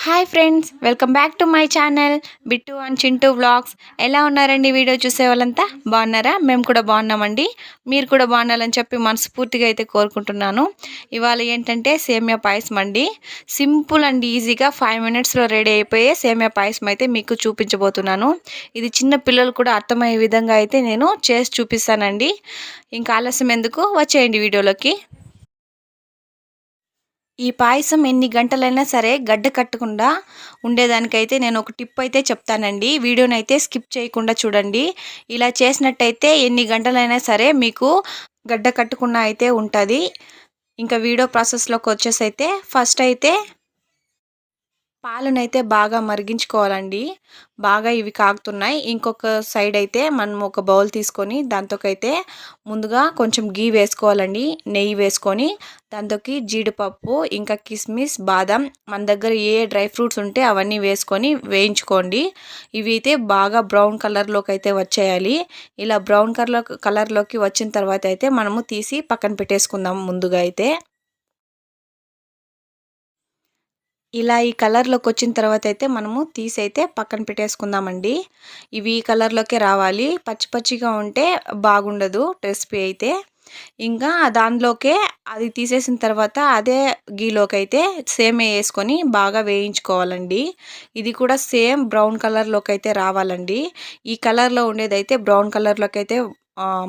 Hi friends, welcome back to my channel Bittu and Chintu vlogs. ఎలా ఉన్నారండి? Video చూసే వాళ్ళంతా బాగున్నారా? మేము కూడా బాగున్నామండి. మీరు కూడా బాగుండాలని చెప్పి మనస్ఫూర్తిగా అయితే కోరుకుంటున్నాను. ఇవాళ ఏంటంటే సేమియా పాయసం అండి. సింపుల్ అండ్ ఈజీగా 5 మినిట్స్లో రెడీ అయిపోయే సేమియా పాయసం అయితే మీకు చూపించబోతున్నాను. ఇది చిన్న పిల్లలు కూడా అర్థమయ్యే విధంగా అయితే నేను చేసి చూపిస్తానండి. ఇంకా ఆలస్యం ఎందుకు, వచ్చేయండి వీడియోలోకి. ఈ పాయసం ఎన్ని గంటలైనా సరే గడ్డ కట్టకుండా ఉండేదానికైతే నేను ఒక టిప్ అయితే చెప్తానండి. వీడియోని అయితే స్కిప్ చేయకుండా చూడండి. ఇలా చేసినట్టయితే ఎన్ని గంటలైనా సరే మీకు గడ్డ కట్టకుండా అయితే ఉంటుంది. ఇంకా వీడియో ప్రాసెస్లోకి వచ్చేసైతే ఫస్ట్ అయితే పాలనైతే బాగా మరిగించుకోవాలండి. బాగా ఇవి కాగుతున్నాయి. ఇంకొక సైడ్ అయితే మనం ఒక బౌల్ తీసుకొని దాంతోకైతే ముందుగా కొంచెం గీ వేసుకోవాలండి. నెయ్యి వేసుకొని దాంతోకి జీడిపప్పు, ఇంకా కిస్మిస్, బాదం, మన దగ్గర ఏ డ్రై ఫ్రూట్స్ ఉంటే అవన్నీ వేసుకొని వేయించుకోండి. ఇవి అయితే బాగా బ్రౌన్ కలర్లోకి అయితే వచ్చేయాలి. ఇలా బ్రౌన్ కలర్లోకి వచ్చిన తర్వాత అయితే మనము తీసి పక్కన పెట్టేసుకుందాం. ముందుగా అయితే ఇలా ఈ కలర్లోకి వచ్చిన తర్వాత అయితే మనము తీసైతే పక్కన పెట్టేసుకుందామండి. ఇవి ఈ కలర్లోకే రావాలి. పచ్చి పచ్చిగా ఉంటే బాగుండదు రెసిపీ అయితే. ఇంకా దానిలోకే అది తీసేసిన తర్వాత అదే గీలోకి అయితే సేమియా వేసుకొని బాగా వేయించుకోవాలండి. ఇది కూడా సేమ్ బ్రౌన్ కలర్లోకి అయితే రావాలండి. ఈ కలర్లో ఉండేదైతే బ్రౌన్ కలర్లోకి అయితే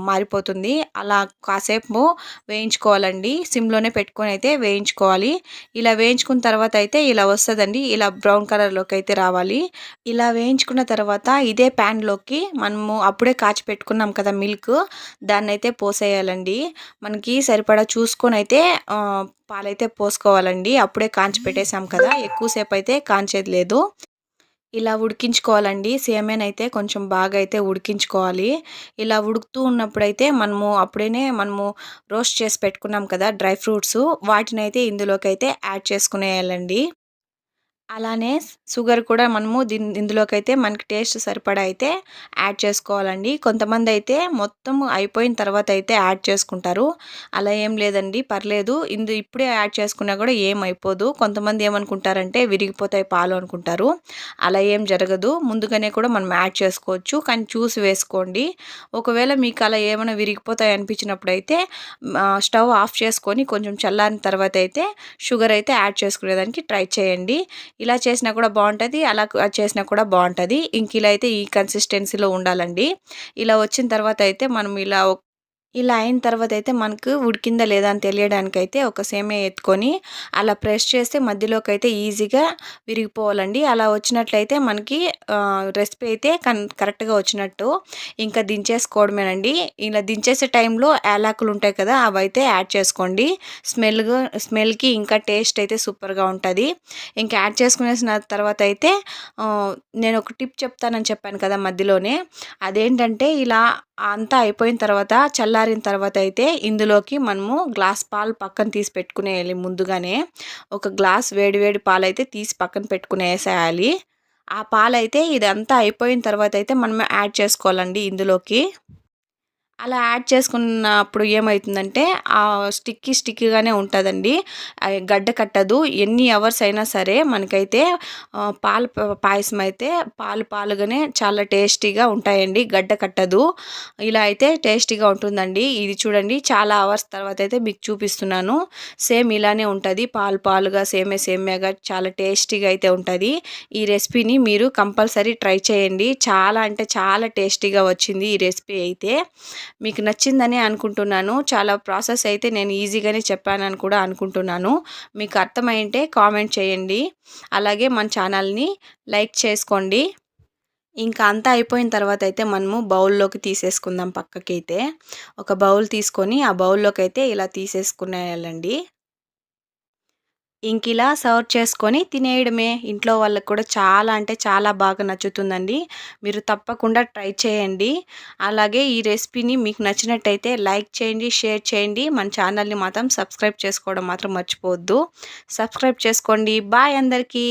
మారిపోతుంది. అలా కాసేపు వేయించుకోవాలండి. సిమ్లోనే పెట్టుకొని అయితే వేయించుకోవాలి. ఇలా వేయించుకున్న తర్వాత అయితే ఇలా వస్తుందండి. ఇలా బ్రౌన్ కలర్లోకి అయితే రావాలి. ఇలా వేయించుకున్న తర్వాత ఇదే ప్యాన్లోకి మనము అప్పుడే కాచి పెట్టుకున్నాం కదా మిల్క్, దాన్ని అయితే పోసేయాలండి. మనకి సరిపడా చూసుకొని అయితే పాలైతే పోసుకోవాలండి. అప్పుడే కాంచి పెట్టేసాం కదా, ఎక్కువసేపు అయితే కాంచేది లేదు. ఇలా ఉడికించుకోవాలండి. సేమియానైతే కొంచెం బాగా అయితే ఉడికించుకోవాలి. ఇలా ఉడుకుతూ ఉన్నప్పుడైతే మనము రోస్ట్ చేసి పెట్టుకున్నాం కదా డ్రై ఫ్రూట్స్, వాటినైతే ఇందులోకైతే యాడ్ చేసుకునేయాలండి. అలానే షుగర్ కూడా మనము ఇందులోకైతే మనకి టేస్ట్ సరిపడా అయితే యాడ్ చేసుకోవాలండి. కొంతమంది అయితే మొత్తం అయిపోయిన తర్వాత అయితే యాడ్ చేసుకుంటారు. అలా ఏం లేదండి, పర్లేదు. ఇప్పుడే యాడ్ చేసుకున్నా కూడా ఏం అయిపోదు. కొంతమంది ఏమనుకుంటారంటే విరిగిపోతాయి పాలు అనుకుంటారు. అలా ఏం జరగదు. ముందుగానే కూడా మనం యాడ్ చేసుకోవచ్చు, కానీ చూసి వేసుకోండి. ఒకవేళ మీకు అలా ఏమైనా విరిగిపోతాయి అనిపించినప్పుడు అయితే స్టవ్ ఆఫ్ చేసుకొని కొంచెం చల్లారిన తర్వాత అయితే షుగర్ అయితే యాడ్ చేసుకునేదానికి ట్రై చేయండి. ఇలా చేసినా కూడా బాగుంటుంది, అలా చేసినా కూడా బాగుంటుంది. ఇంక ఇలా అయితే ఈ కన్సిస్టెన్సీలో ఉండాలండి. ఇలా వచ్చిన తర్వాత అయితే మనం ఇలా అయిన తర్వాత అయితే మనకు ఉడికిందా లేదా అని తెలియడానికైతే ఒక సేమియా ఎత్తుకొని అలా ప్రెస్ చేస్తే మధ్యలోకి అయితే ఈజీగా విరిగిపోవాలండి. అలా వచ్చినట్లయితే మనకి రెసిపీ అయితే కరెక్ట్గా వచ్చినట్టు. ఇంకా దించేసుకోవడమేనండి. ఇలా దించేసే టైంలో యాలకులు ఉంటాయి కదా, అవి అయితే యాడ్ చేసుకోండి. స్మెల్కి ఇంకా టేస్ట్ అయితే సూపర్గా ఉంటుంది. ఇంకా యాడ్ చేసుకునేసిన తర్వాత అయితే నేను ఒక టిప్ చెప్తానని చెప్పాను కదా మధ్యలోనే, అదేంటంటే ఇలా అంతా అయిపోయిన తర్వాత చల్లారిన తర్వాత అయితే ఇందులోకి మనము గ్లాస్ పాలు పక్కన తీసి పెట్టుకునేయాలి. ముందుగానే ఒక గ్లాస్ వేడి వేడి పాలైతే తీసి పక్కన పెట్టుకునేసేయాలి. ఆ పాలైతే ఇదంతా అయిపోయిన తర్వాత అయితే మనం యాడ్ చేసుకోవాలండి ఇందులోకి. అలా యాడ్ చేసుకున్నప్పుడు ఏమవుతుందంటే స్టిక్కీగానే ఉంటుందండి. గడ్డ కట్టదు. ఎన్ని అవర్స్ అయినా సరే మనకైతే పాయసం అయితే పాలుగానే చాలా టేస్టీగా ఉంటాయండి. గడ్డ కట్టదు. ఇలా అయితే టేస్టీగా ఉంటుందండి. ఇది చూడండి, చాలా అవర్స్ తర్వాత అయితే మీకు చూపిస్తున్నాను. సేమ్ ఇలానే ఉంటుంది, పాలుగా సేమియాగా చాలా టేస్టీగా అయితే ఉంటుంది. ఈ రెసిపీని మీరు కంపల్సరీ ట్రై చేయండి. చాలా అంటే చాలా టేస్టీగా వచ్చింది ఈ రెసిపీ అయితే. మీకు నచ్చిందని అనుకుంటున్నాను. చాలా ప్రాసెస్ అయితే నేను ఈజీగానే చెప్పానని కూడా అనుకుంటున్నాను. మీకు అర్థమైంటే కామెంట్ చేయండి. అలాగే మన ఛానల్ని లైక్ చేసుకోండి. ఇంకా అంతా అయిపోయిన తర్వాత అయితే మనము బౌల్లోకి తీసేసుకుందాం. పక్కకైతే ఒక బౌల్ తీసుకొని ఆ బౌల్లోకి అయితే ఇలా తీసేసుకునేయాలండి. ఇంక ఇలా సర్వ్ చేసుకొని తినేయడమే. ఇంట్లో వాళ్ళకి కూడా చాలా అంటే చాలా బాగా నచ్చుతుందండి. మీరు తప్పకుండా ట్రై చేయండి. అలాగే ఈ రెసిపీని మీకు నచ్చినట్టయితే లైక్ చేయండి, షేర్ చేయండి. మన ఛానల్ని మాత్రం సబ్స్క్రైబ్ చేసుకోవడం మాత్రం మర్చిపోవద్దు. సబ్స్క్రైబ్ చేసుకోండి. బాయ్ అందరికీ.